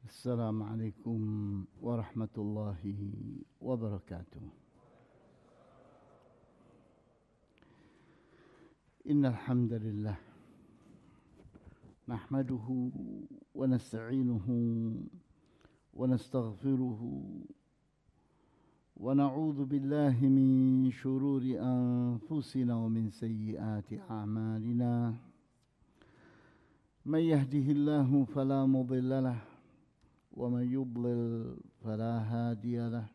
السلام عليكم ورحمة الله وبركاته. إن الحمد لله نحمده ونستعينه ونستغفره ونعوذ بالله من شرور أنفسنا ومن سيئات أعمالنا. من يهده الله فلا مضل له ومن يضلل فلا هادي له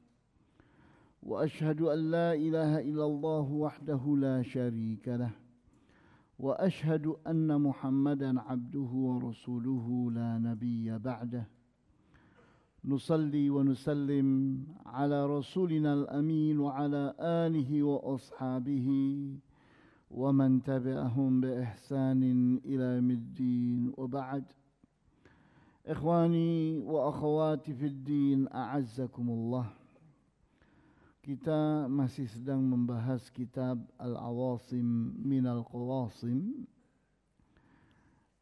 وأشهد أن لا إله إلا الله وحده لا شريك له وأشهد أن محمدا عبده ورسوله لا نبي بعده. نصلي ونسلم على رسولنا الأمين وعلى آله وأصحابه ومن تبعهم بإحسان إلى يوم الدين. وبعد، ikhwani wa akhawati fid din, a'azzakumullah. Kita masih sedang membahas kitab Al-Awasim Minal Qawasim,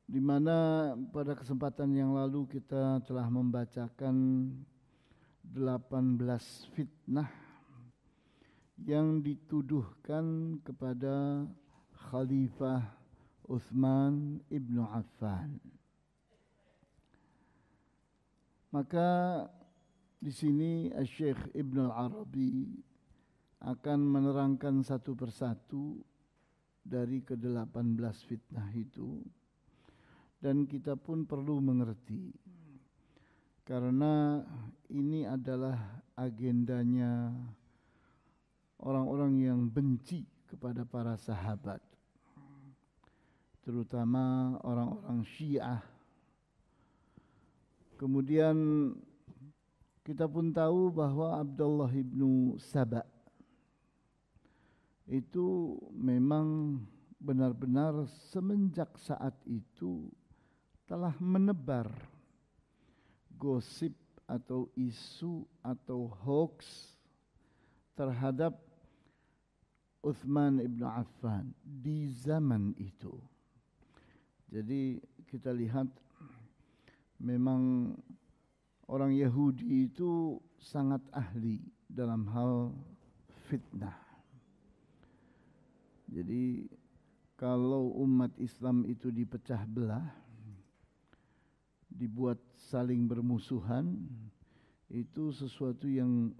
di mana pada kesempatan yang lalu kita telah membacakan 18 fitnah yang dituduhkan kepada Khalifah Utsman ibnu Affan. Maka di sini Syekh Ibn Al-Arabi akan menerangkan satu persatu dari ke-18 fitnah itu, dan kita pun perlu mengerti karena ini adalah agendanya orang-orang yang benci kepada para sahabat, terutama orang-orang Syiah. Kemudian kita pun tahu bahwa Abdullah ibnu Saba itu memang benar-benar semenjak saat itu telah menebar gosip atau isu atau hoax terhadap Utsman ibnu Affan di zaman itu. Jadi kita lihat memang orang Yahudi itu sangat ahli dalam hal fitnah. Jadi kalau umat Islam itu dipecah belah, dibuat saling bermusuhan, itu sesuatu yang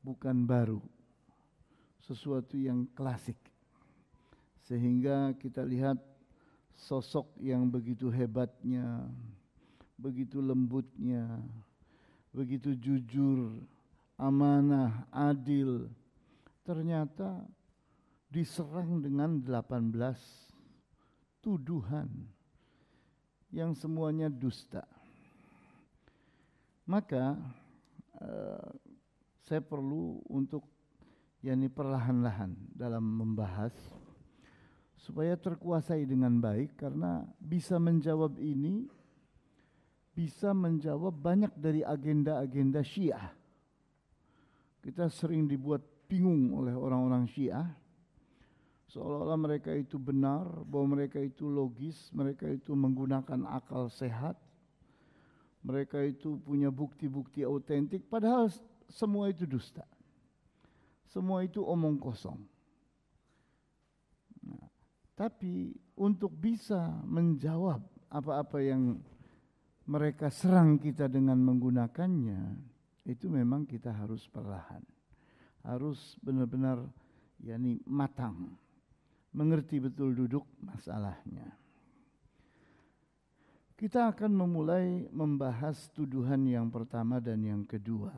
bukan baru, sesuatu yang klasik. Sehingga kita lihat sosok yang begitu hebatnya, begitu lembutnya, begitu jujur, amanah, adil, ternyata diserang dengan 18 tuduhan yang semuanya dusta. Maka saya perlu untuk perlahan-lahan dalam membahas supaya terkuasai dengan baik, karena bisa menjawab ini bisa menjawab banyak dari agenda-agenda Syiah. Kita sering dibuat bingung oleh orang-orang Syiah, seolah-olah mereka itu benar, bahwa mereka itu logis, mereka itu menggunakan akal sehat, mereka itu punya bukti-bukti autentik, padahal semua itu dusta. Semua itu omong kosong. Nah, tapi untuk bisa menjawab apa-apa yang mereka serang kita dengan menggunakannya, itu memang kita harus perlahan, harus benar-benar matang, mengerti betul duduk masalahnya. Kita akan memulai membahas tuduhan yang pertama dan yang kedua.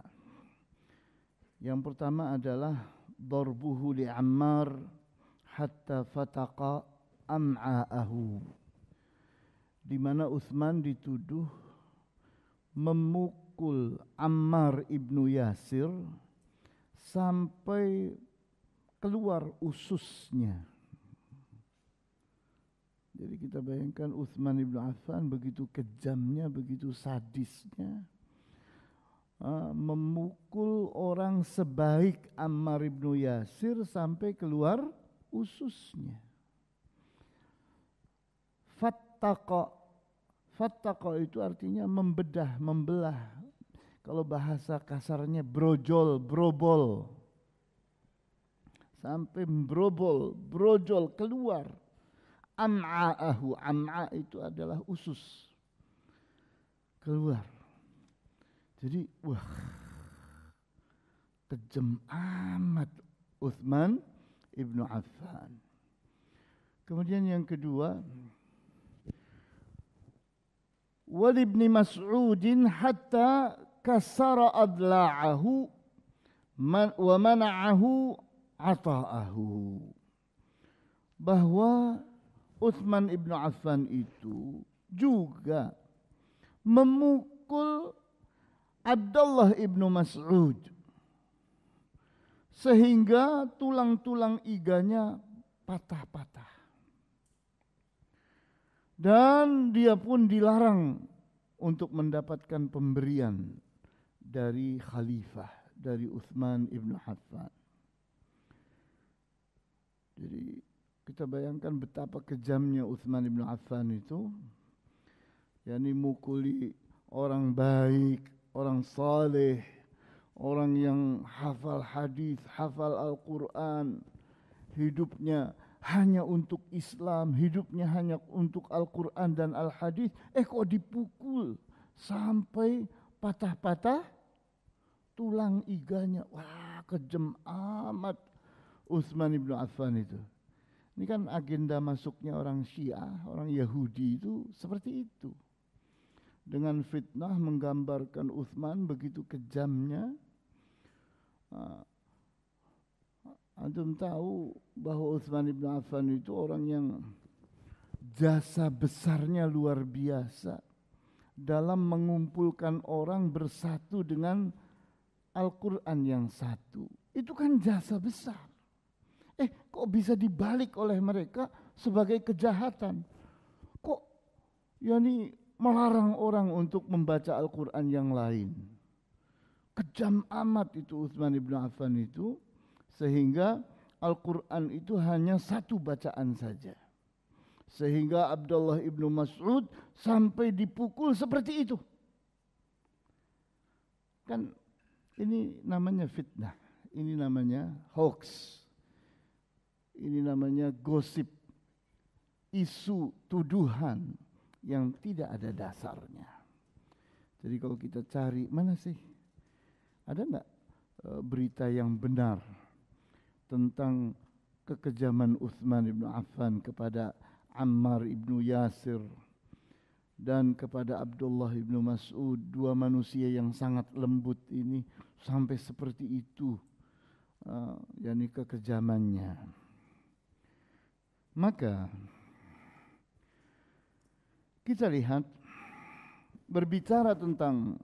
Yang pertama adalah darbuhu li Ammar hatta fataqa am'a'ahu, di mana Utsman dituduh memukul Ammar ibnu Yasir sampai keluar ususnya. Jadi kita bayangkan Utsman ibnu Affan begitu kejamnya, begitu sadisnya, memukul orang sebaik Ammar ibnu Yasir sampai keluar ususnya. Fattaqa Fattaqa itu artinya membedah, membelah. Kalau bahasa kasarnya brojol, brobol. Sampai brojol keluar. Am'a'ahu, am'a itu adalah usus. Keluar. Jadi wah, kejam amat Utsman ibnu Affan. Kemudian yang kedua, wal ibni Mas'udin hatta kasara adla'ahu wa mana'ahu ata'ahu. Bahwa Utsman ibnu Affan itu juga memukul Abdullah ibnu Mas'ud sehingga tulang-tulang iganya patah-patah. Dan dia pun dilarang untuk mendapatkan pemberian dari khalifah, dari Utsman ibnu Affan. Jadi kita bayangkan betapa kejamnya Utsman ibnu Affan itu, yakni mukuli orang baik, orang saleh, orang yang hafal hadis, hafal Al-Quran, hidupnya hanya untuk Islam, hidupnya hanya untuk Al-Quran dan Al-Hadis, kok dipukul sampai patah-patah tulang iganya. Wah, kejam amat Utsman ibnu Affan itu. Ini kan agenda masuknya orang Syiah, orang Yahudi itu seperti itu. Dengan fitnah menggambarkan Utsman begitu kejamnya. Antum tahu bahwa Utsman ibnu Affan itu orang yang jasa besarnya luar biasa dalam mengumpulkan orang bersatu dengan Al-Quran yang satu. Itu kan jasa besar. Kok bisa dibalik oleh mereka sebagai kejahatan? Kok yakni melarang orang untuk membaca Al-Quran yang lain? Kejam amat itu Utsman ibnu Affan itu, sehingga Al-Quran itu hanya satu bacaan saja. Sehingga Abdullah ibnu Mas'ud sampai dipukul seperti itu. Kan ini namanya fitnah, ini namanya hoax. Ini namanya gosip, isu, tuduhan yang tidak ada dasarnya. Jadi kalau kita cari, mana sih? Ada enggak berita yang benar tentang kekejaman Utsman ibnu Affan kepada Ammar ibnu Yasir dan kepada Abdullah ibnu Mas'ud, dua manusia yang sangat lembut ini, sampai seperti itu yakni kekejamannya. Maka kita lihat, berbicara tentang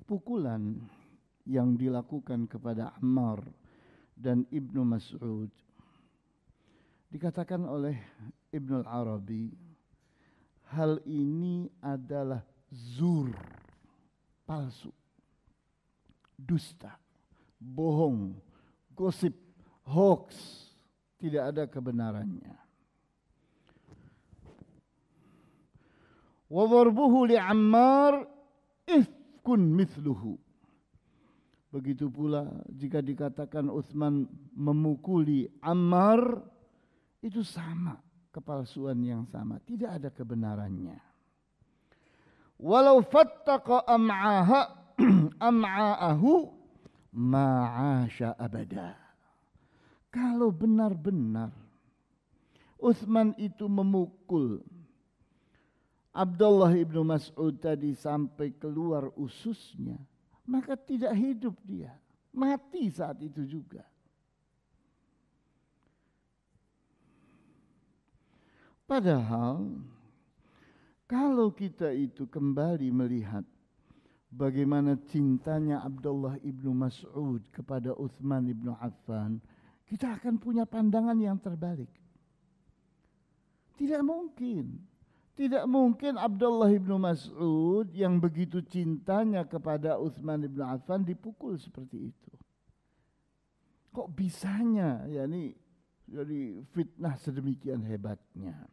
pukulan yang dilakukan kepada Ammar dan Ibnu Mas'ud, dikatakan oleh Ibnu Al-Arabi, hal ini adalah zur, palsu, dusta, bohong, gosip, hoax, tidak ada kebenarannya. Wa darbuhu li Ammar ifkun mithluhu. Begitu pula jika dikatakan Utsman memukuli Ammar, itu sama, kepalsuan yang sama, tidak ada kebenarannya. Walau fattaqa am'a'ahu ma'asha abada. Kalau benar-benar Utsman itu memukul Abdullah ibnu Mas'ud tadi sampai keluar ususnya, maka tidak hidup dia, mati saat itu juga. Padahal kalau kita itu kembali melihat bagaimana cintanya Abdullah ibnu Mas'ud kepada Utsman ibnu Affan, kita akan punya pandangan yang terbalik. Tidak mungkin. Tidak mungkin Abdullah ibnu Mas'ud yang begitu cintanya kepada Utsman ibnu Affan dipukul seperti itu. Kok bisanya yakni jadi fitnah sedemikian hebatnya?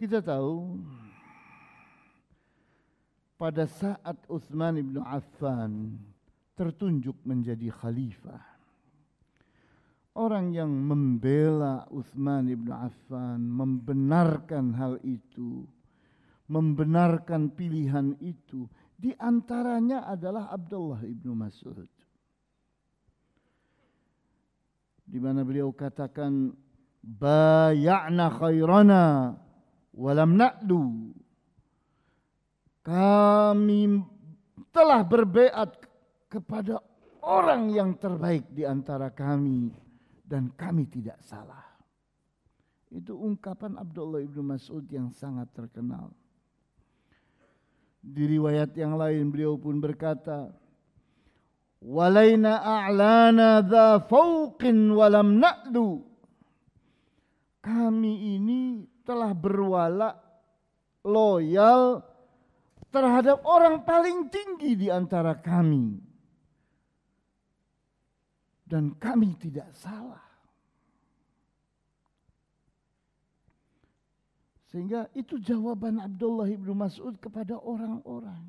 Kita tahu pada saat Utsman bin Affan tertunjuk menjadi khalifah, orang yang membela Utsman bin Affan, membenarkan hal itu, membenarkan pilihan itu, di antaranya adalah Abdullah bin Mas'ud. Di mana beliau katakan, bay'na khairana walam na'lu. Kami telah berbaiat kepada orang yang terbaik di antara kami dan kami tidak salah. Itu ungkapan Abdullah bin Mas'ud yang sangat terkenal. Di riwayat yang lain beliau pun berkata, walaina a'lana dha fauqin walam na'lu. Kami ini telah berwala loyal terhadap orang paling tinggi di antara kami. Dan kami tidak salah. Sehingga itu jawaban Abdullah bin Mas'ud kepada orang-orang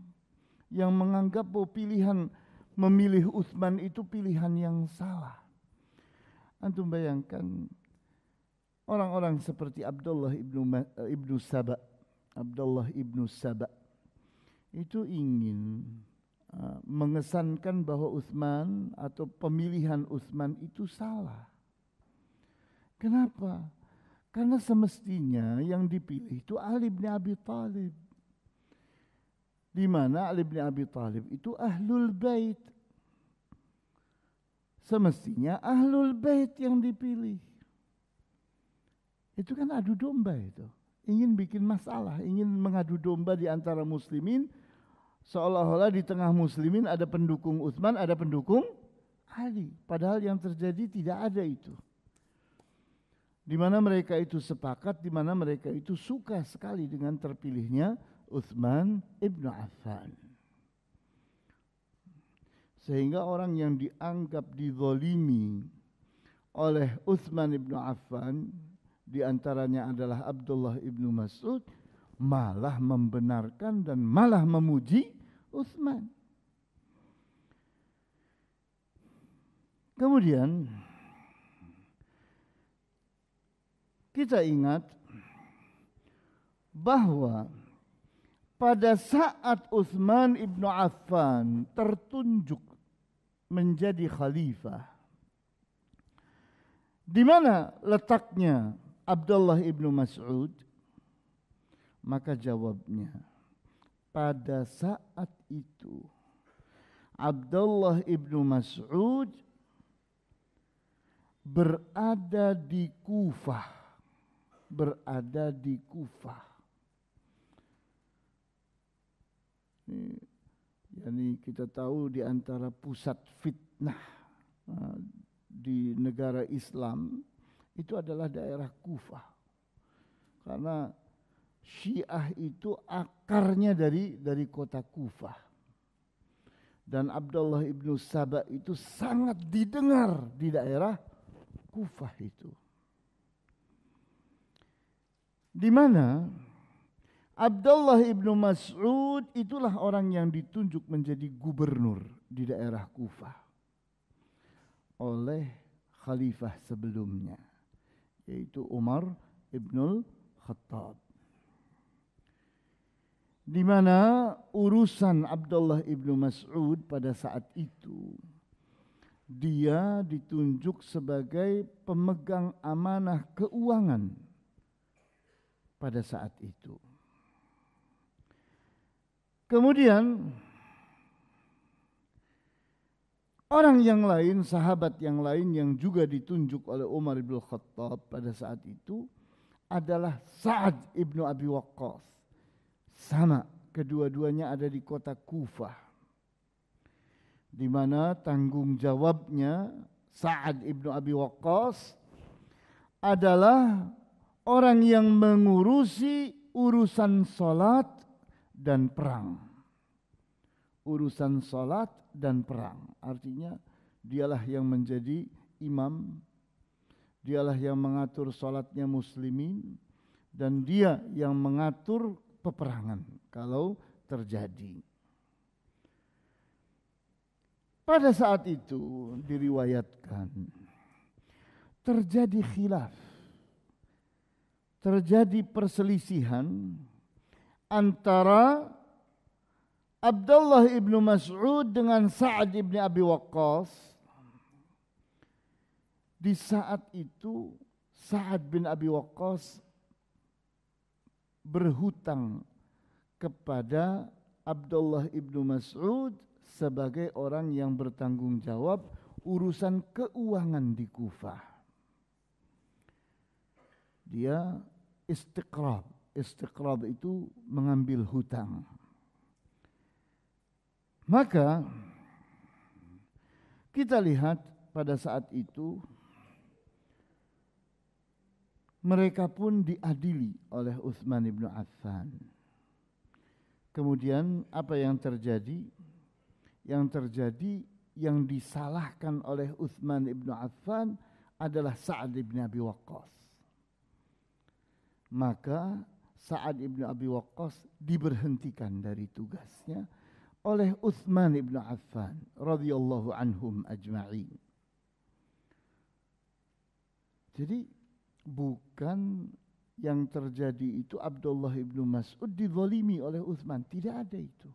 yang menganggap bahwa pilihan memilih Utsman itu pilihan yang salah. Antum bayangkan orang-orang seperti Abdullah ibnu Saba. Abdullah ibnu Saba itu ingin mengesankan bahwa Utsman atau pemilihan Utsman itu salah. Kenapa? Karena semestinya yang dipilih itu Ali bin Abi Thalib. Di mana Ali bin Abi Thalib itu ahlul bait. Semestinya ahlul bait yang dipilih. Itu kan adu domba itu. Ingin bikin masalah, ingin mengadu domba di antara muslimin. Seolah-olah di tengah muslimin ada pendukung Utsman, ada pendukung Ali. Padahal yang terjadi tidak ada itu. Di mana mereka itu sepakat, di mana mereka itu suka sekali dengan terpilihnya Utsman ibn Affan. Sehingga orang yang dianggap dizalimi oleh Utsman ibn Affan, di antaranya adalah Abdullah ibn Mas'ud, malah membenarkan dan malah memuji Utsman. Kemudian kita ingat bahwa pada saat Utsman ibn Affan tertunjuk menjadi khalifah, di mana letaknya Abdullah ibn Mas'ud? Maka jawabnya, pada saat itu Abdullah ibn Mas'ud berada di Kufah. Berada di Kufah. Yani kita tahu di antara pusat fitnah di negara Islam itu adalah daerah Kufah. Karena Syiah itu akarnya dari kota Kufah. Dan Abdullah ibnu Saba itu sangat didengar di daerah Kufah itu. Di mana Abdullah ibnu Mas'ud itulah orang yang ditunjuk menjadi gubernur di daerah Kufah oleh khalifah sebelumnya, yaitu Umar ibnul Khattab. Di mana urusan Abdullah ibnu Mas'ud pada saat itu, dia ditunjuk sebagai pemegang amanah keuangan pada saat itu. Kemudian orang yang lain, sahabat yang lain yang juga ditunjuk oleh Umar bin Khattab pada saat itu adalah Sa'ad ibnu Abi Waqqas. Sama, kedua-duanya ada di kota Kufah. Di mana tanggung jawabnya Sa'ad ibnu Abi Waqqas adalah orang yang mengurusi urusan salat dan perang. Urusan salat dan perang. Artinya dialah yang menjadi imam, dialah yang mengatur salatnya muslimin, dan dia yang mengatur peperangan kalau terjadi. Pada saat itu diriwayatkan terjadi khilaf, terjadi perselisihan antara Abdullah ibnu Mas'ud dengan Sa'ad ibn Abi Waqqas. Di saat itu Sa'ad bin Abi Waqqas berhutang kepada Abdullah ibnu Mas'ud sebagai orang yang bertanggung jawab urusan keuangan di Kufah. Dia istiqrab. Istiqrab itu mengambil hutang. Maka kita lihat pada saat itu mereka pun diadili oleh Utsman bin Affan. Kemudian apa yang terjadi? Yang terjadi yang disalahkan oleh Utsman bin Affan adalah Sa'ad bin Abi Waqqas. Maka Sa'ad bin Abi Waqqas diberhentikan dari tugasnya oleh Utsman bin Affan radhiyallahu anhum ajma'in. Jadi bukan yang terjadi itu Abdullah bin Mas'ud dizalimi oleh Utsman, tidak ada itu.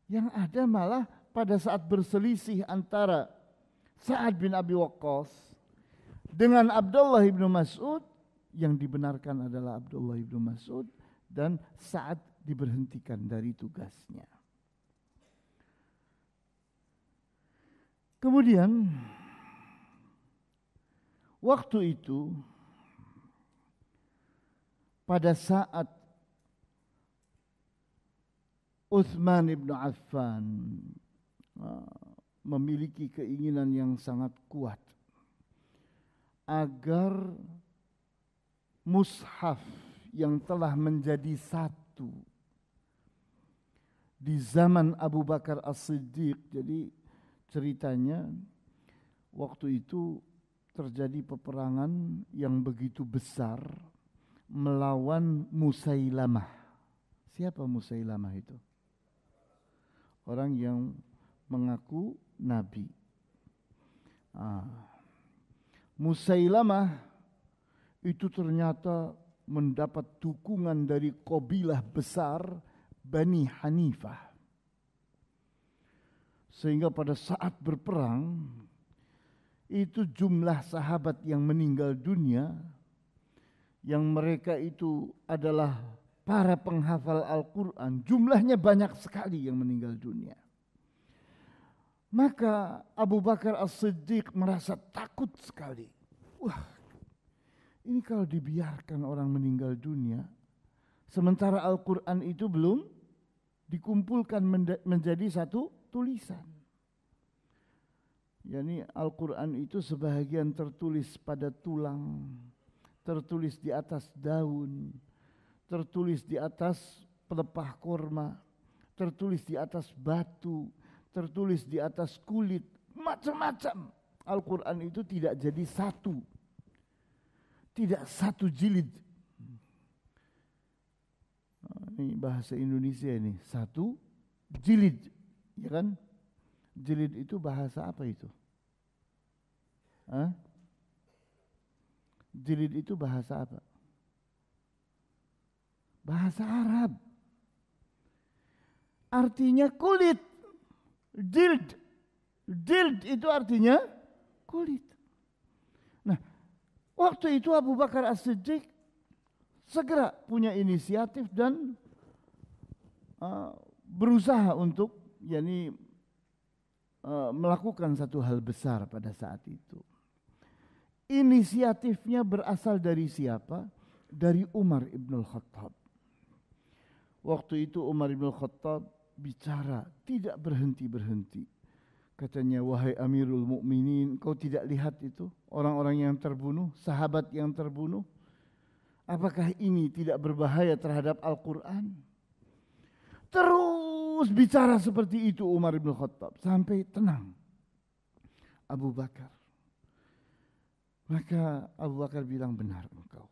Yang ada malah pada saat berselisih antara Sa'ad bin Abi Waqqas dengan Abdullah bin Mas'ud, yang dibenarkan adalah Abdullah bin Mas'ud dan Sa'ad diberhentikan dari tugasnya. Kemudian waktu itu pada saat Utsman bin Affan memiliki keinginan yang sangat kuat agar mushaf yang telah menjadi satu di zaman Abu Bakar As-Siddiq. Jadi ceritanya waktu itu terjadi peperangan yang begitu besar melawan Musailamah. Siapa Musailamah itu? Orang yang mengaku nabi. Musailamah itu ternyata mendapat dukungan dari kabilah besar Bani Hanifah. Sehingga pada saat berperang itu jumlah sahabat yang meninggal dunia, yang mereka itu adalah para penghafal Al-Quran, jumlahnya banyak sekali yang meninggal dunia. Maka Abu Bakar As-Siddiq merasa takut sekali. Wah, ini kalau dibiarkan orang meninggal dunia, sementara Al-Quran itu belum dikumpulkan menjadi satu tulisan. Yani Al-Quran itu sebahagian tertulis pada tulang, tertulis di atas daun, tertulis di atas pelepah korma, tertulis di atas batu, tertulis di atas kulit, macam-macam. Al-Quran itu tidak jadi satu, tidak satu jilid. Ini bahasa Indonesia ini, satu jilid, ya kan? Jilid itu bahasa apa itu? Jilid itu bahasa apa? Bahasa Arab. Artinya kulit. Jild. Jild itu artinya kulit. Nah, waktu itu Abu Bakar As-Siddiq segera punya inisiatif dan berusaha untuk melakukan satu hal besar pada saat itu. Inisiatifnya berasal dari siapa? Dari Umar ibn Khattab. Waktu itu Umar ibn Khattab bicara tidak berhenti-berhenti. Katanya, wahai Amirul Mukminin, kau tidak lihat itu orang-orang yang terbunuh, sahabat yang terbunuh? Apakah ini tidak berbahaya terhadap Al-Quran? Terus bicara seperti itu Umar bin Khattab sampai tenang Abu Bakar. Maka Abu Bakar bilang, benar engkau.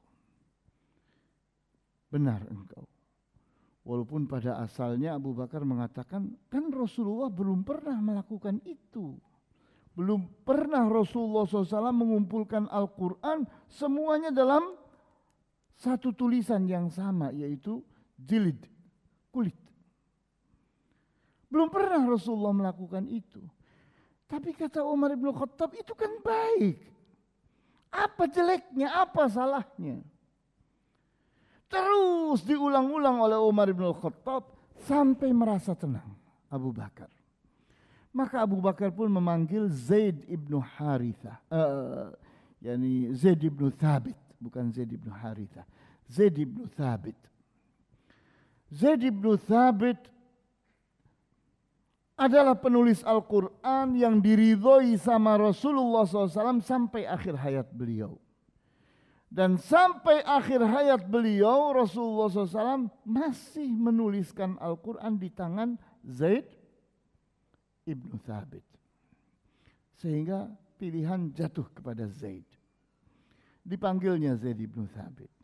benar engkau. Walaupun pada asalnya Abu Bakar mengatakan, kan Rasulullah belum pernah melakukan itu. Belum pernah Rasulullah SAW mengumpulkan Al-Quran semuanya dalam satu tulisan yang sama, yaitu jilid, kulit. Belum pernah Rasulullah melakukan itu. Tapi kata Umar bin Khattab, itu kan baik. Apa jeleknya, apa salahnya? Terus diulang-ulang oleh Umar bin Khattab sampai merasa tenang Abu Bakar. Maka Abu Bakar pun memanggil Zaid ibnu Harithah. Yani Zaid ibnu Thabit, bukan Zaid ibnu Harithah. Zaid ibnu Thabit. Zaid ibnu Thabit adalah penulis Al-Quran yang diridhoi sama Rasulullah SAW sampai akhir hayat beliau. Dan sampai akhir hayat beliau, Rasulullah SAW masih menuliskan Al-Quran di tangan Zaid ibnu Thabit. Sehingga pilihan jatuh kepada Zaid. Dipanggilnya Zaid ibnu Thabit.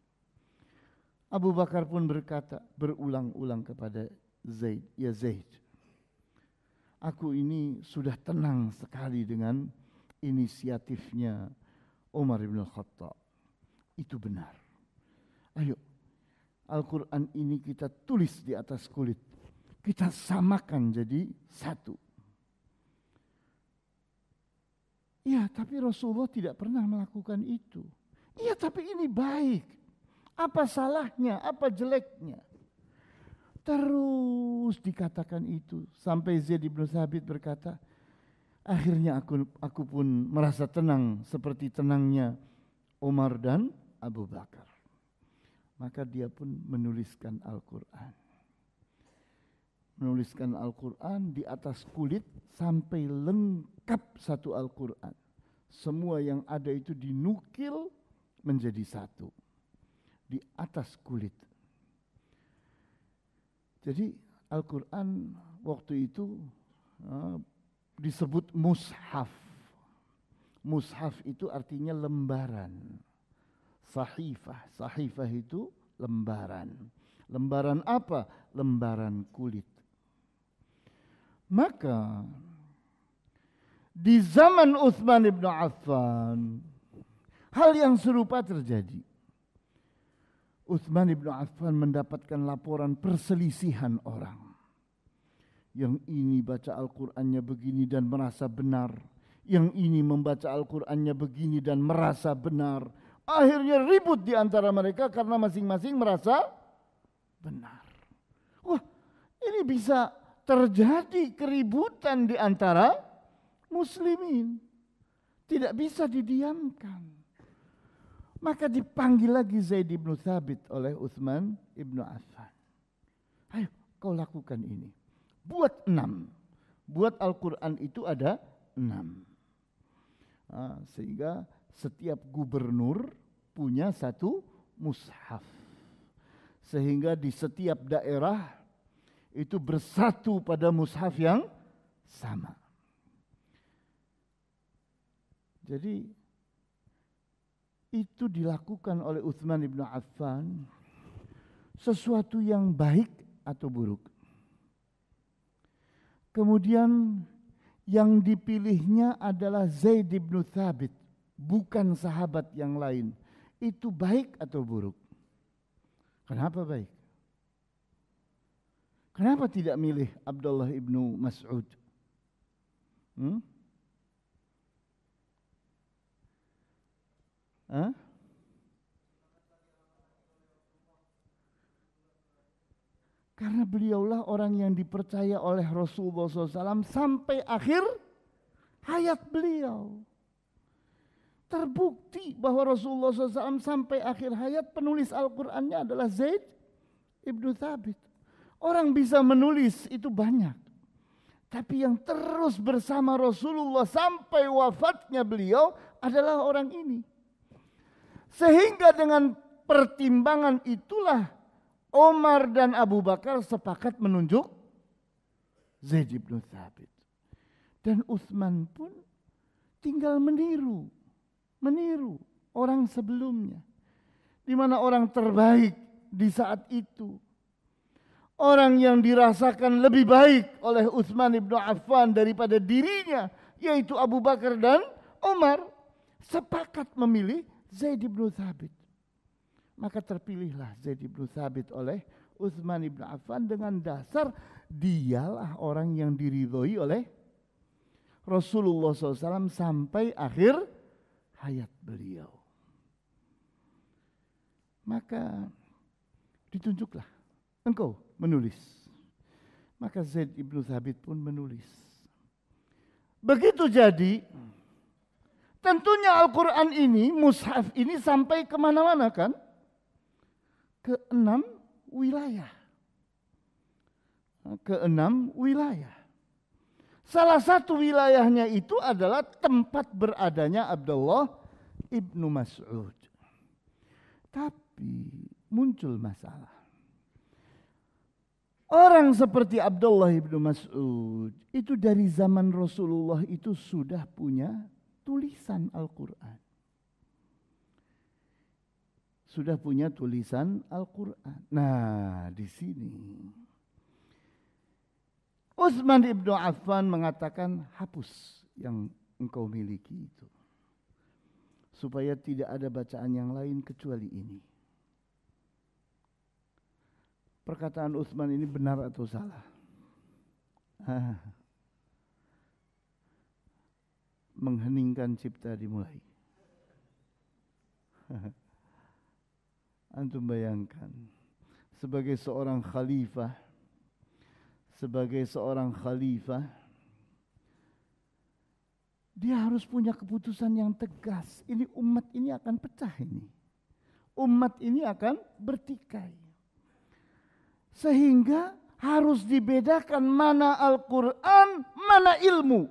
Abu Bakar pun berkata berulang-ulang kepada Zaid, ya Zaid, aku ini sudah tenang sekali dengan inisiatifnya Umar bin Khattab. Itu benar. Ayo, Al-Quran ini kita tulis di atas kulit. Kita samakan jadi satu. Iya, tapi Rasulullah tidak pernah melakukan itu. Iya, tapi ini baik. Apa salahnya? Apa jeleknya? Terus dikatakan itu sampai Zaid bin Thabit berkata, akhirnya aku pun merasa tenang seperti tenangnya Umar dan Abu Bakar. Maka dia pun menuliskan Al-Quran. Menuliskan Al-Quran di atas kulit sampai lengkap satu Al-Quran. Semua yang ada itu dinukil menjadi satu di atas kulit. Jadi Al-Quran waktu itu disebut mushaf. Mushaf itu artinya lembaran. Sahifah. Sahifah itu lembaran. Lembaran apa? Lembaran kulit. Maka di zaman Utsman bin Affan hal yang serupa terjadi. Utsman bin Affan mendapatkan laporan perselisihan orang. Yang ini baca Al-Qur'annya begini dan merasa benar. Yang ini membaca Al-Qur'annya begini dan merasa benar. Akhirnya ribut di antara mereka karena masing-masing merasa benar. Wah, ini bisa terjadi keributan di antara muslimin. Tidak bisa didiamkan. Maka dipanggil lagi Zaid ibnu Thabit oleh Utsman ibnu Affan. Ayo kau lakukan ini. Buat 6. Buat Al-Quran itu ada 6. Sehingga setiap gubernur punya satu mushaf. Sehingga di setiap daerah itu bersatu pada mushaf yang sama. Jadi itu dilakukan oleh Utsman bin Affan sesuatu yang baik atau buruk. Kemudian yang dipilihnya adalah Zaid bin Thabit, bukan sahabat yang lain. Itu baik atau buruk? Kenapa baik? Kenapa tidak milih Abdullah ibnu Mas'ud? Karena beliaulah orang yang dipercaya oleh Rasulullah SAW sampai akhir hayat beliau. Terbukti bahwa Rasulullah SAW sampai akhir hayat penulis Al-Qur'annya adalah Zaid ibnu Thabit. Orang bisa menulis itu banyak. Tapi yang terus bersama Rasulullah sampai wafatnya beliau adalah orang ini. Sehingga dengan pertimbangan itulah Umar dan Abu Bakar sepakat menunjuk Zaid ibnu Thabit. Dan Utsman pun tinggal meniru orang sebelumnya. Di mana orang terbaik di saat itu. Orang yang dirasakan lebih baik oleh Utsman ibnu Affan daripada dirinya, yaitu Abu Bakar dan Umar, sepakat memilih Zaid ibnu Thabit. Maka terpilihlah Zaid ibnu Thabit oleh Utsman ibnu Affan dengan dasar dialah orang yang diridhoi oleh Rasulullah SAW sampai akhir hayat beliau. Maka ditunjuklah engkau menulis. Maka Zaid ibnu Thabit pun menulis. Begitu jadi, tentunya Al-Quran ini, mushaf ini sampai kemana-mana kan? Ke 6 wilayah. Ke-6 wilayah. Salah satu wilayahnya itu adalah tempat beradanya Abdullah ibnu Mas'ud. Tapi muncul masalah. Orang seperti Abdullah ibnu Mas'ud itu dari zaman Rasulullah itu sudah punya tulisan Al-Quran. Sudah punya tulisan Al-Quran. Nah, di sini Utsman ibnu Affan mengatakan hapus yang engkau miliki itu. Supaya tidak ada bacaan yang lain kecuali ini. Perkataan Utsman ini benar atau salah? Mengheningkan cipta dimulai. Antum bayangkan, sebagai seorang khalifah, dia harus punya keputusan yang tegas. Ini umat ini akan pecah ini. Umat ini akan bertikai. Sehingga harus dibedakan mana Al-Quran, mana ilmu.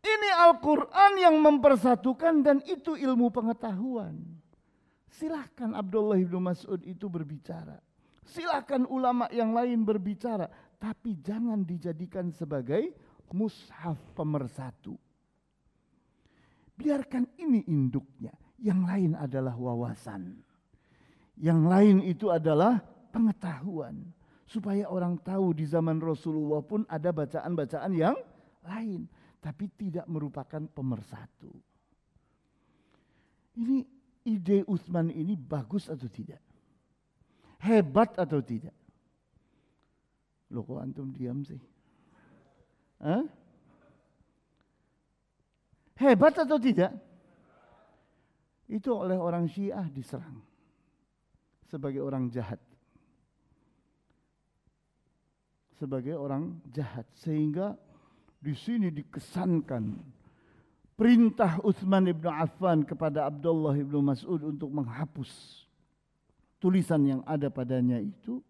Ini Al-Quran yang mempersatukan dan itu ilmu pengetahuan. Silahkan Abdullah ibnu Mas'ud itu berbicara. Silahkan ulama yang lain berbicara. Tapi jangan dijadikan sebagai mushaf pemersatu. Biarkan ini induknya. Yang lain adalah wawasan. Yang lain itu adalah pengetahuan. Supaya orang tahu di zaman Rasulullah pun ada bacaan-bacaan yang lain. Tapi tidak merupakan pemersatu. Ini ide Utsman ini bagus atau tidak? Hebat atau tidak? Loh kok antum diam sih? Hah? Hebat atau tidak? Itu oleh orang Syiah diserang sebagai orang jahat. Sebagai orang jahat. Sehingga di sini dikesankan perintah Utsman ibnu Affan kepada Abdullah ibnu Mas'ud untuk menghapus tulisan yang ada padanya itu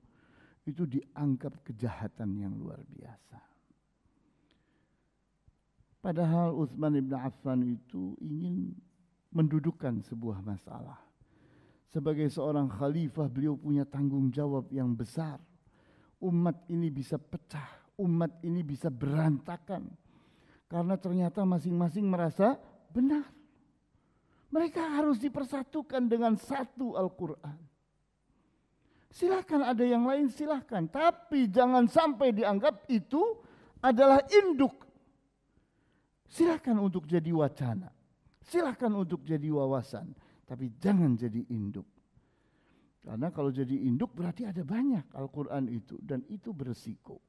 dianggap kejahatan yang luar biasa. Padahal Utsman ibnu Affan itu ingin mendudukkan sebuah masalah. Sebagai seorang khalifah beliau punya tanggung jawab yang besar. Umat ini bisa pecah, umat ini bisa berantakan. Karena ternyata masing-masing merasa benar. Mereka harus dipersatukan dengan satu Al-Quran. Silakan ada yang lain, silakan. Tapi jangan sampai dianggap itu adalah induk. Silakan untuk jadi wacana. Silakan untuk jadi wawasan. Tapi jangan jadi induk. Karena kalau jadi induk berarti ada banyak Al-Quran itu. Dan itu beresiko.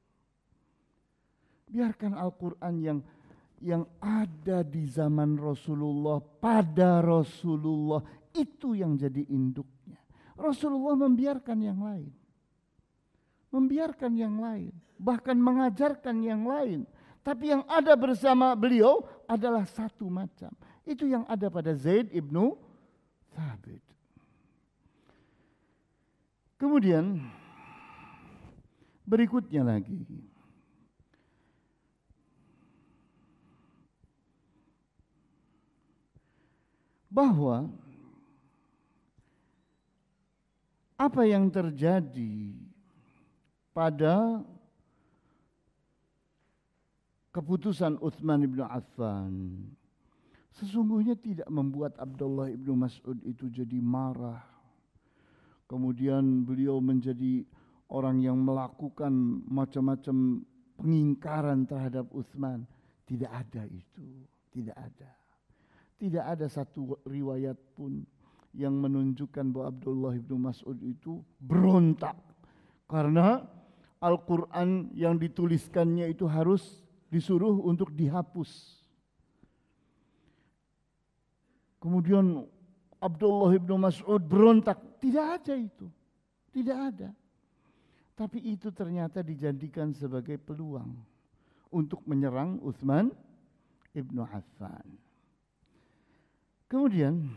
Biarkan Al-Quran yang ada di zaman Rasulullah, pada Rasulullah, itu yang jadi induknya. Rasulullah membiarkan yang lain. Membiarkan yang lain. Bahkan mengajarkan yang lain. Tapi yang ada bersama beliau adalah satu macam. Itu yang ada pada Zaid ibnu Thabit. Kemudian berikutnya lagi. Bahwa apa yang terjadi pada keputusan Utsman ibnu Affan sesungguhnya tidak membuat Abdullah ibnu Mas'ud itu jadi marah. Kemudian beliau menjadi orang yang melakukan macam-macam pengingkaran terhadap Utsman. Tidak ada itu, tidak ada. Tidak ada satu riwayat pun yang menunjukkan bahwa Abdullah ibnu Mas'ud itu berontak karena Al-Quran yang dituliskannya itu harus disuruh untuk dihapus. Kemudian Abdullah ibnu Mas'ud berontak. Tidak ada itu. Tidak ada. Tapi itu ternyata dijadikan sebagai peluang untuk menyerang Utsman ibnu Affan. Kemudian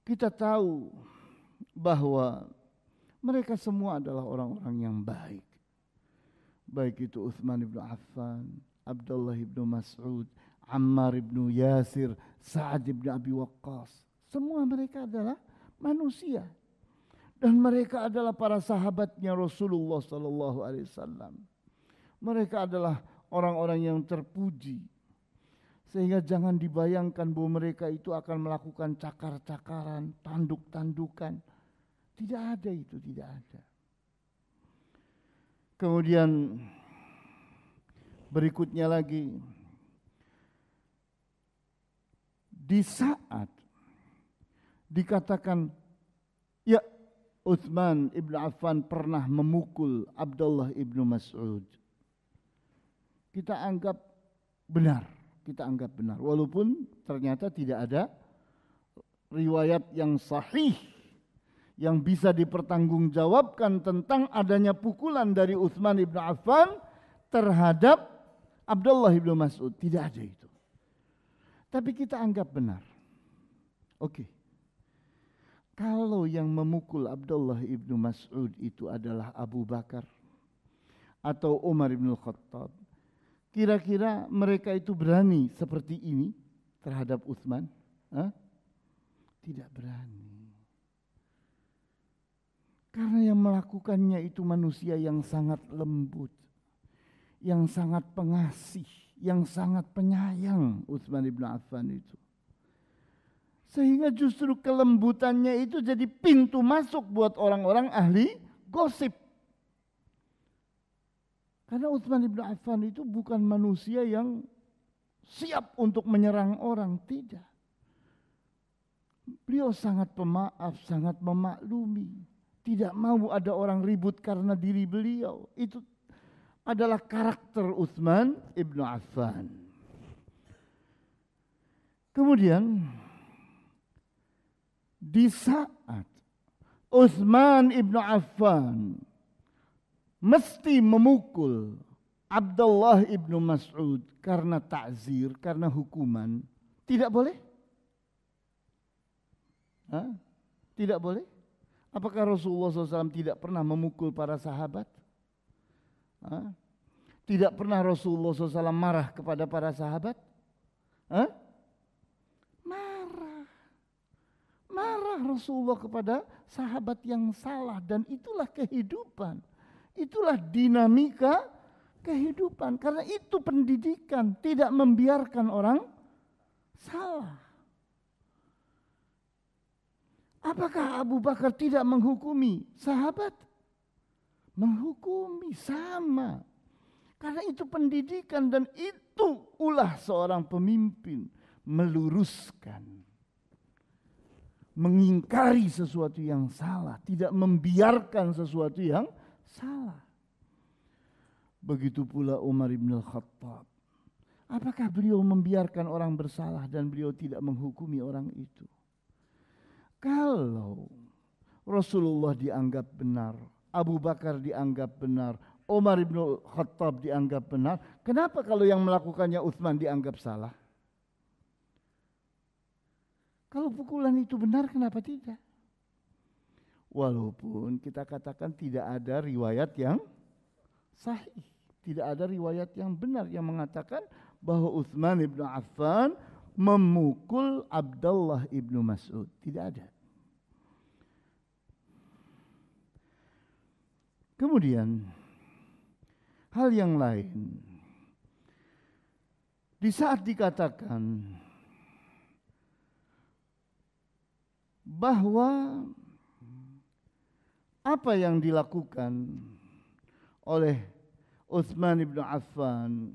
kita tahu bahwa mereka semua adalah orang-orang yang baik. Baik itu Utsman ibnu Affan, Abdullah ibnu Mas'ud, Ammar ibnu Yasir, Sa'ad ibnu Abi Waqqas. Semua mereka adalah manusia. Dan mereka adalah para sahabatnya Rasulullah sallallahu alaihi wasallam. Mereka adalah orang-orang yang terpuji. Sehingga jangan dibayangkan bahwa mereka itu akan melakukan cakar-cakaran, tanduk-tandukan. Tidak ada itu, tidak ada. Kemudian berikutnya lagi, di saat dikatakan, ya Utsman ibnu Affan pernah memukul Abdullah ibnu Mas'ud, kita anggap benar. Kita anggap benar, walaupun ternyata tidak ada riwayat yang sahih yang bisa dipertanggungjawabkan tentang adanya pukulan dari Utsman ibnu Affan terhadap Abdullah ibnu Mas'ud. Tidak ada itu. Tapi kita anggap benar. Oke. Kalau yang memukul Abdullah ibnu Mas'ud itu adalah Abu Bakar atau Umar ibn Khattab, kira-kira mereka itu berani seperti ini terhadap Utsman? Tidak berani. Karena yang melakukannya itu manusia yang sangat lembut, yang sangat pengasih, yang sangat penyayang, Utsman ibn Affan itu. Sehingga justru kelembutannya itu jadi pintu masuk buat orang-orang ahli gosip. Karena Utsman ibn Affan itu bukan manusia yang siap untuk menyerang orang, tidak. Beliau sangat pemaaf, sangat memaklumi. Tidak mau ada orang ribut karena diri beliau. Itu adalah karakter Utsman ibn Affan. Kemudian di saat Utsman ibn Affan mesti memukul Abdullah ibnu Mas'ud karena ta'zir, karena hukuman, tidak boleh? Tidak boleh? Apakah Rasulullah SAW tidak pernah memukul para sahabat? Tidak pernah Rasulullah SAW marah kepada para sahabat? Marah Rasulullah kepada sahabat yang salah, dan itulah kehidupan. Itulah dinamika kehidupan. Karena itu pendidikan, tidak membiarkan orang salah. Apakah Abu Bakar tidak menghukumi sahabat? Menghukumi, sama. Karena itu pendidikan, dan itu ulah seorang pemimpin, meluruskan, mengingkari sesuatu yang salah, tidak membiarkan sesuatu yang salah. Begitu pula Umar ibn Khattab. Apakah beliau membiarkan orang bersalah dan beliau tidak menghukumi orang itu? Kalau Rasulullah dianggap benar, Abu Bakar dianggap benar, Umar ibn Khattab dianggap benar, kenapa kalau yang melakukannya Utsman dianggap salah? Kalau pukulan itu benar, kenapa tidak? Walaupun kita katakan tidak ada riwayat yang sahih, tidak ada riwayat yang benar yang mengatakan bahwa Utsman ibn Affan memukul Abdullah ibnu Mas'ud. Tidak ada. Kemudian hal yang lain, di saat dikatakan bahwa apa yang dilakukan oleh Utsman bin Affan,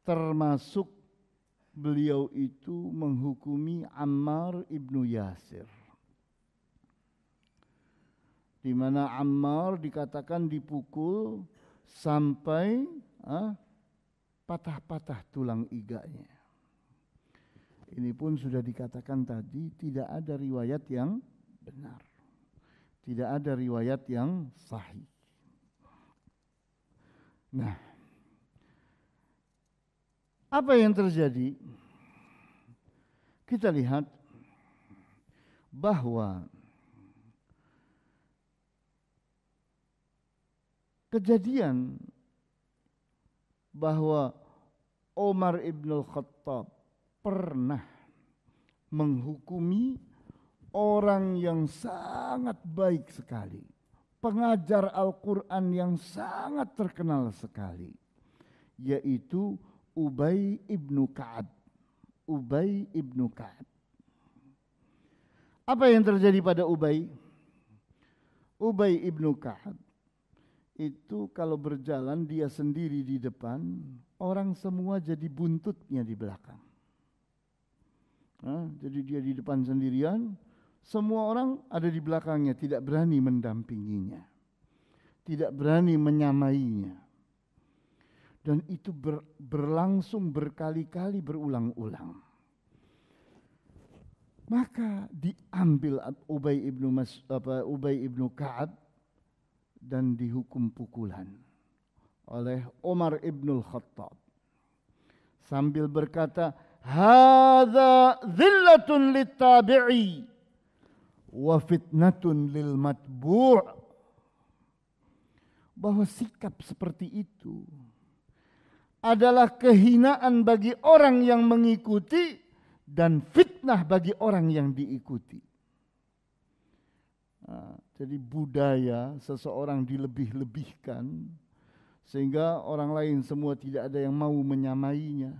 termasuk beliau itu menghukumi Ammar ibnu Yasir, di mana Ammar dikatakan dipukul sampai patah-patah tulang iganya. Ini pun sudah dikatakan tadi, tidak ada riwayat yang benar, tidak ada riwayat yang sahih. Nah, apa yang terjadi? Kita lihat bahwa kejadian bahwa Umar ibn al-Khattab pernah menghukumi orang yang sangat baik sekali, pengajar Al-Quran yang sangat terkenal sekali, yaitu Ubay ibnu Ka'ab. Ubay ibnu Ka'ab. Apa yang terjadi pada Ubay? Ubay ibnu Ka'ab itu kalau berjalan dia sendiri di depan, orang semua jadi buntutnya di belakang. Jadi dia di depan sendirian, semua orang ada di belakangnya, tidak berani mendampinginya, tidak berani menyamainya. Dan itu berlangsung berkali-kali, berulang-ulang. Maka diambil Ubay ibnu Ka'ab dan dihukum pukulan oleh Umar ibn al-Khattab sambil berkata, hadza dhillatun lit-tabi'i wa fitnatun lil matbu'. Bahwa sikap seperti itu adalah kehinaan bagi orang yang mengikuti dan fitnah bagi orang yang diikuti. Jadi budaya seseorang dilebih-lebihkan sehingga orang lain semua tidak ada yang mau menyamainya.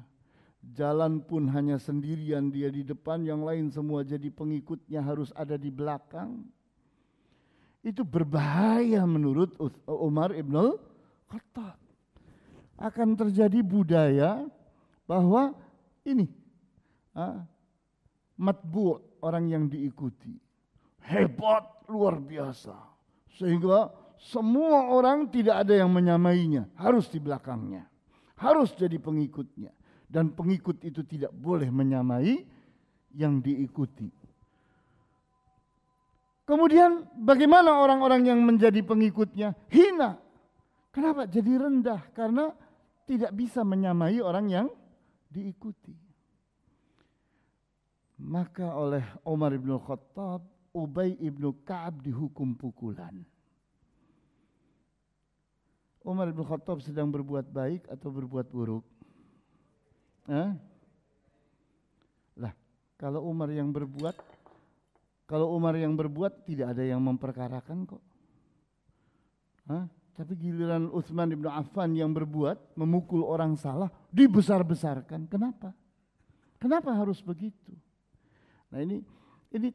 Jalan pun hanya sendirian dia di depan, yang lain semua jadi pengikutnya harus ada di belakang. Itu berbahaya menurut Umar ibn al-Khattab. Akan terjadi budaya bahwa ini matbu', orang yang diikuti, hebat, luar biasa, sehingga semua orang tidak ada yang menyamainya, harus di belakangnya, harus jadi pengikutnya, dan pengikut itu tidak boleh menyamai yang diikuti. Kemudian bagaimana orang-orang yang menjadi pengikutnya? Hina. Kenapa? Jadi rendah karena tidak bisa menyamai orang yang diikuti. Maka oleh Umar ibn Khattab, Ubay ibnu Ka'ab dihukum pukulan. Umar ibn Khattab sedang berbuat baik atau berbuat buruk? Lah, kalau Umar yang berbuat tidak ada yang memperkarakan kok. Tapi giliran Utsman bin Affan yang berbuat, memukul orang salah, dibesar-besarkan. Kenapa? Kenapa harus begitu? Nah, ini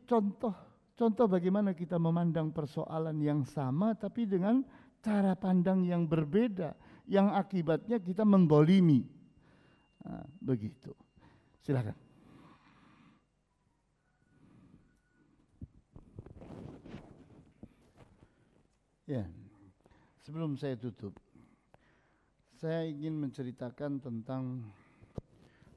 contoh bagaimana kita memandang persoalan yang sama tapi dengan cara pandang yang berbeda, yang akibatnya kita menggolimi. Begitu. Silakan. Ya, sebelum saya tutup, saya ingin menceritakan tentang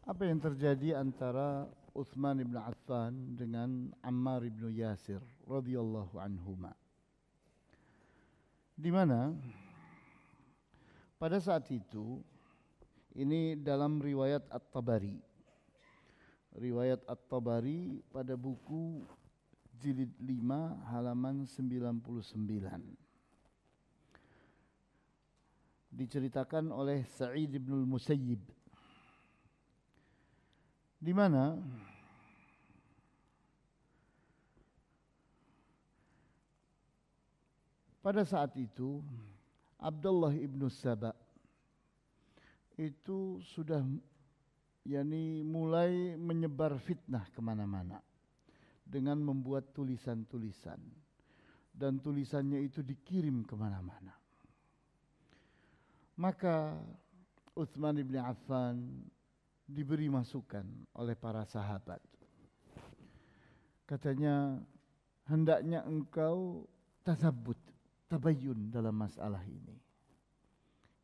apa yang terjadi antara Utsman bin Affan dengan Ammar bin Yasir radhiyallahu anhuma. Di mana pada saat itu, ini dalam riwayat At-Tabari. Riwayat At-Tabari pada buku jilid 5 halaman 99. Diceritakan oleh Sa'id bin al-Musayyib, di mana pada saat itu Abdullah ibnu Saba itu sudah mulai menyebar fitnah kemana-mana dengan membuat tulisan-tulisan. Dan tulisannya itu dikirim kemana-mana. Maka Utsman bin Affan diberi masukan oleh para sahabat. Katanya, hendaknya engkau tasabbut, tabayyun dalam masalah ini.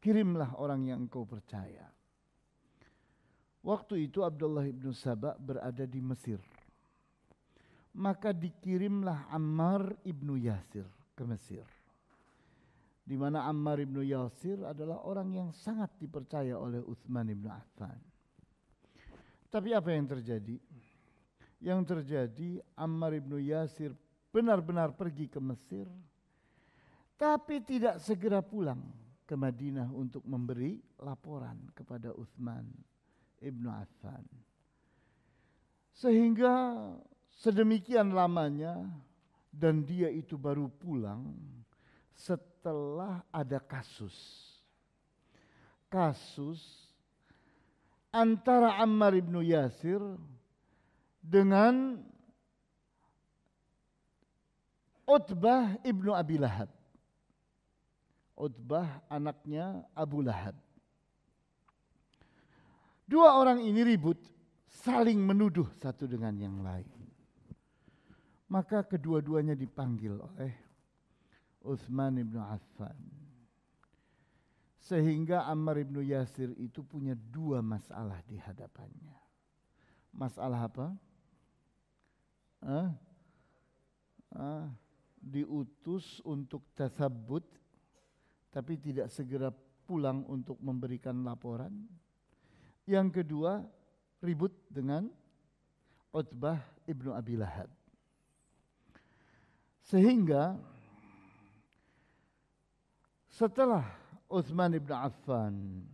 Kirimlah orang yang engkau percaya. Waktu itu Abdullah ibn Saba berada di Mesir. Maka dikirimlah Ammar ibn Yasir ke Mesir. Di mana Ammar ibn Yasir adalah orang yang sangat dipercaya oleh Utsman ibn Affan. Tapi apa yang terjadi? Yang terjadi, Ammar ibn Yasir benar-benar pergi ke Mesir, tapi tidak segera pulang ke Madinah untuk memberi laporan kepada Utsman ibn Affan. Sehingga sedemikian lamanya, dan dia itu baru pulang setelah ada kasus antara Ammar ibn Yasir dengan Utbah ibnu Abi Lahab. Utbah anaknya Abu Lahab. Dua orang ini ribut, saling menuduh satu dengan yang lain. Maka kedua-duanya dipanggil oleh Utsman ibn Affan. Sehingga Ammar ibn Yasir itu punya dua masalah di hadapannya. Masalah apa? Diutus untuk tasabbut, tapi tidak segera pulang untuk memberikan laporan. Yang kedua, ribut dengan Utbah ibnu Abi Lahab. Sehingga setelah Utsman ibn Affan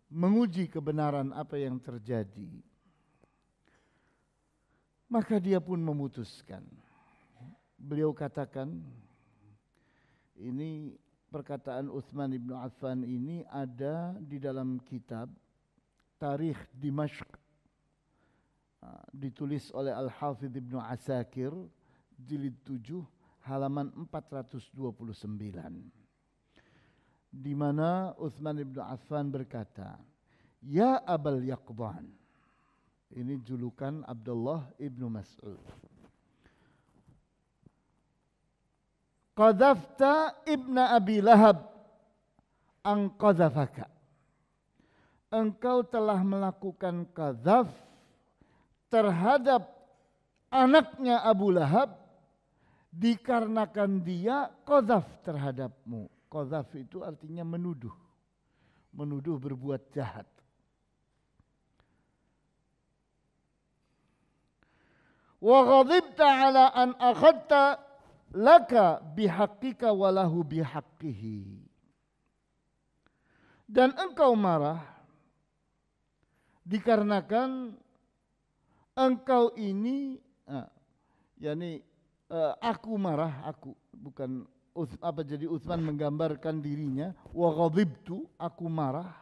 menguji kebenaran apa yang terjadi, maka dia pun memutuskan. Beliau katakan, ini perkataan Utsman ibn Affan ini ada di dalam kitab Tarikh Dimashq, ditulis oleh Al-Hafidh Ibnu Asakir, jilid 7 halaman 429, di mana Utsman ibn Affan berkata, "Ya Abal Yaqdhan." Ini julukan Abdullah ibnu Mas'ud. "Qadhafta ibna Abi Lahab an qadhafaka." Engkau telah melakukan qadhaf terhadap anaknya Abu Lahab dikarenakan dia qadhaf terhadapmu. Qadhaf itu artinya menuduh. Menuduh berbuat jahat. Wa ghadibta ala an akhadta laka bihaqqika walahu bihaqqihi. Dan engkau marah dikarenakan engkau ini, aku marah, aku bukan apa, jadi Utsman menggambarkan dirinya, wa ghadibtu, aku marah,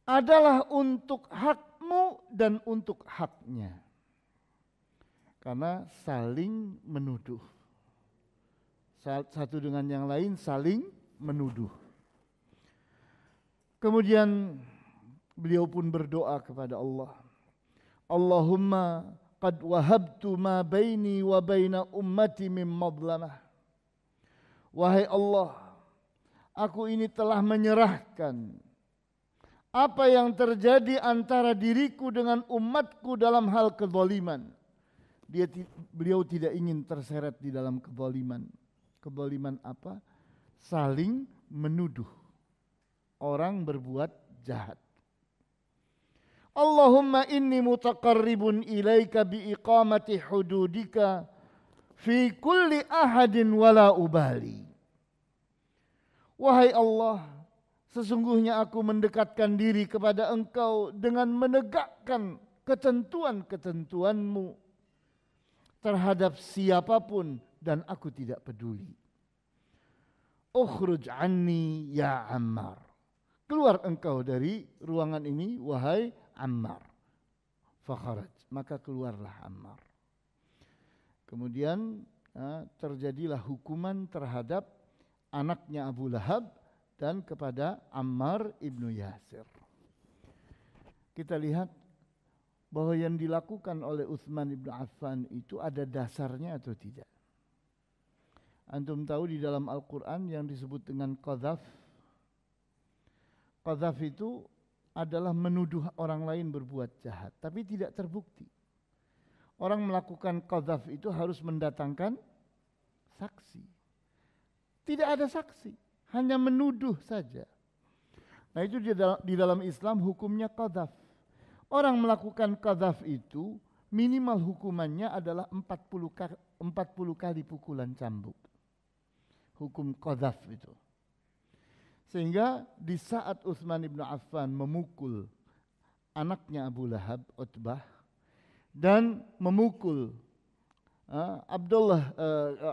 adalah untuk hakmu dan untuk haknya. Karena saling menuduh. Satu dengan yang lain saling menuduh. Kemudian beliau pun berdoa kepada Allah. Allahumma qad wahabtu ma baini wa baina ummati min madlamah. Wahai Allah, aku ini telah menyerahkan apa yang terjadi antara diriku dengan umatku dalam hal kezaliman. Beliau tidak ingin terseret di dalam kezaliman. Kezaliman apa? Saling menuduh orang berbuat jahat. Allahumma inni mutaqarribun ilaika biiqamati hududika fi kulli ahadin wala ubali. Wahai Allah, sesungguhnya aku mendekatkan diri kepada Engkau dengan menegakkan ketentuan-ketentuanmu terhadap siapapun dan aku tidak peduli. Ukhruj anni ya Ammar. keluar engkau dari ruangan ini wahai Ammar. Fakharaj, maka keluarlah Ammar. Kemudian terjadilah hukuman terhadap anaknya Abu Lahab dan kepada Ammar ibnu Yasir. Kita lihat bahwa yang dilakukan oleh Utsman ibnu Affan itu ada dasarnya atau tidak. Antum tahu di dalam Al-Quran yang disebut dengan qadzaf. Qadzaf itu adalah menuduh orang lain berbuat jahat, tapi tidak terbukti. Orang melakukan qadzaf itu harus mendatangkan saksi. Tidak ada saksi, hanya menuduh saja. Nah itu di dalam Islam hukumnya qadzaf. Orang melakukan qadzaf itu minimal hukumannya adalah 40 kali pukulan cambuk. Hukum qadzaf itu. Sehingga di saat Utsman ibn Affan memukul anaknya Abu Lahab, Utbah, dan memukul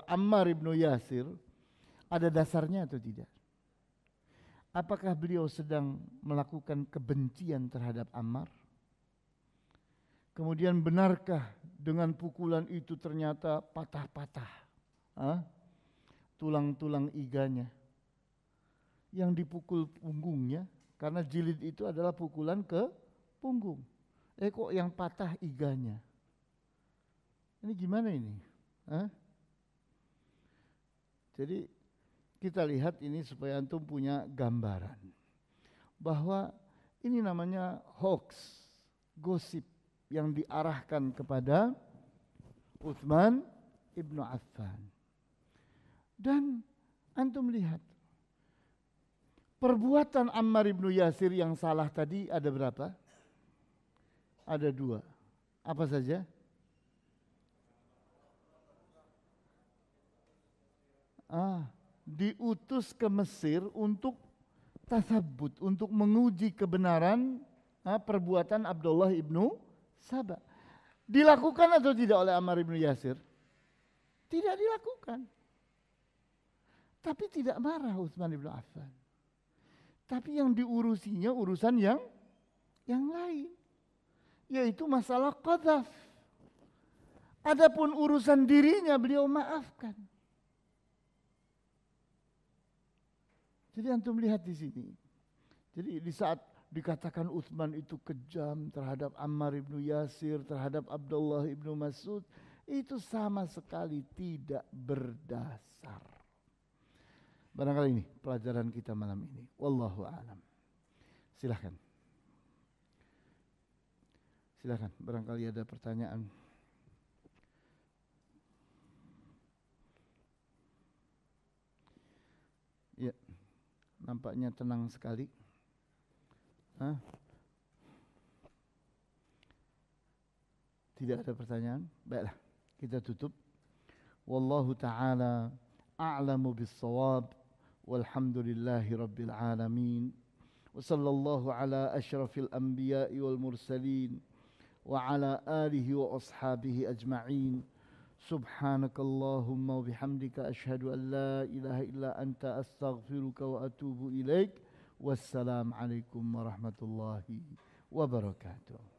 Ammar ibn Yasir, ada dasarnya atau tidak? Apakah beliau sedang melakukan kebencian terhadap Ammar? Kemudian benarkah dengan pukulan itu ternyata patah-patah tulang-tulang iganya yang dipukul punggungnya, karena jilid itu adalah pukulan ke punggung. Kok yang patah iganya? Ini gimana ini? Jadi kita lihat ini supaya antum punya gambaran bahwa ini namanya hoax, gosip yang diarahkan kepada Utsman ibnu Affan. Dan antum lihat perbuatan Ammar ibnu Yasir yang salah tadi ada berapa? Ada 2. Apa saja? Diutus ke Mesir untuk tasabbut, untuk menguji kebenaran perbuatan Abdullah ibnu Saba. Dilakukan atau tidak oleh Ammar ibnu Yasir? Tidak dilakukan. Tapi tidak marah Utsman ibnu Affan. Tapi yang diurusinya urusan yang lain, yaitu masalah qadzaf. Adapun urusan dirinya beliau maafkan. Jadi antum lihat di sini. Jadi di saat dikatakan Utsman itu kejam terhadap Ammar ibnu Yasir, terhadap Abdullah ibnu Mas'ud, itu sama sekali tidak berdasar. Barangkali ini pelajaran kita malam ini. Wallahu a'lam. Silakan. Silakan, barangkali ada pertanyaan. Ya, nampaknya tenang sekali. Tidak ada pertanyaan? Baiklah, kita tutup. Wallahu ta'ala a'lamu bis-shawab. Walhamdulillahi rabbil alamin. Wa sallallahu ala asyrafil anbiya'i wal mursalin wa ala alihi wa ashabihi ajma'in. Subhanakallahumma wa bihamdika asyhadu an la ilaha illa anta astaghfiruka wa atubu ilaik. Wassalamualaikum warahmatullahi wabarakatuh.